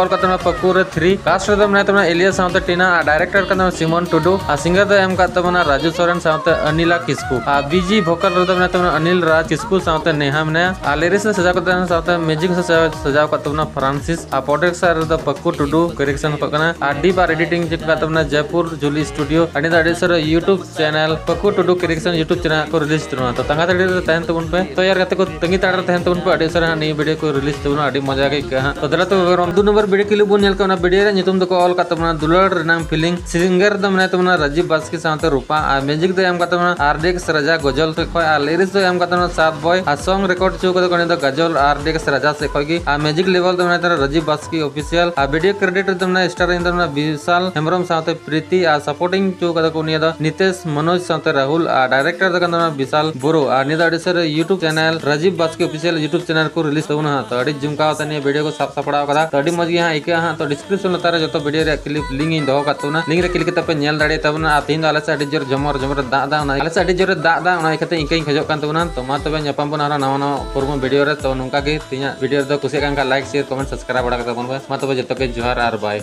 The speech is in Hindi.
कोलकाता पक्कूर 3 कास्ट रे मने तमना एलिया साउते टीना डायरेक्टर कना सिमोन टुडू सिंगर द एम का तमना राजू सोरेन साउते अनिला किस्कू बीजी भोकल रे मने तमना अनिल राज किस्कू साउते नेहा मने लिरिक्स से सजाव करते साउते म्यूजिक से सजाव करते तमना फ्रांसिस प्रोडक्शन रे द पक्कू टुडू करेक्शन पकना डी बार एडिटिंग जे का तमना जयपुर जुली स्टूडियो अनि द editor YouTube channel Pakku Tudu correction YouTube channel को रिलीज तरुना तो तंगा तड़ी रे तहन तबुन पे तो यार गते को तंगी ताड़ तहन तबुन पे एडिटर नी वीडियो को रिलीज तबुन अडी मजा के कहा तो दला तो दो नंबर वीडियो के लिए बोन नेल का वीडियो रे नितुम दको ऑल का तमना दुलड़ रनाम फीलिंग सिंगर द मने तमना राजीव बास्की साउते रूपा म्यूजिक द एम का तमना आरडीएक्स राजा गजल से खय लिरिक्स द एम का तमना सात बॉय सॉन्ग रिकॉर्ड चो को कने द गजल आरडीएक्स राजा से खय की म्यूजिक लेवल द मने Rajiv Baski official video credit तमना स्टार इन तमना विशाल हेमरम साउते प्रीति सपोर्टिंग चो को कोनिया द नितेश मनोज साउते राहुल डायरेक्टर द तमना विशाल बोरो निदा editor YouTube channel Rajiv Baski official YouTube channel को रिलीज तबुना तो अडी जुमका तनी वीडियो को साफ सपड़ा कदा तो अडी मज यहां इके हां तो डिस्क्रिप्शन लतारे जो वीडियो रे क्लिप लिंक इन दो कातुना लिंक रे क्लिक करते पे नेल दाड़े तबना तीन आले से अडी जोर जमर दा आले से अडी जोर दा ओना इकते इनके खजो कान तबना तो मा तबे ᱧᱟᱯᱟᱢ ᱵᱚᱱ ᱟᱨ ᱱᱟᱣᱟ ᱯᱩᱨᱢᱚ ᱵᱷᱤᱰᱤᱭᱳ ᱨᱮ तो ᱱᱚᱝᱠᱟ ᱜᱮ ᱛᱤᱧᱟᱹ ᱵᱷᱤᱰᱤᱭᱳ ᱨᱮ ᱠᱩᱥᱤ ᱠᱟᱱ ᱠᱷᱟᱱ ᱞᱟᱭᱤᱠ শেয়ার ᱠᱚᱢᱮᱱᱴ ᱥᱟᱵᱥᱠᱨᱟᱭᱤᱵ ᱵᱟᱲᱟ ᱠᱟᱛᱟ ᱵᱚᱱ ᱯᱮ ᱢᱟ ᱛᱚᱵᱮ ᱡᱚᱛᱚ ᱜᱮ ᱡᱚᱦᱟᱨ ᱟᱨ ᱵᱟᱭ।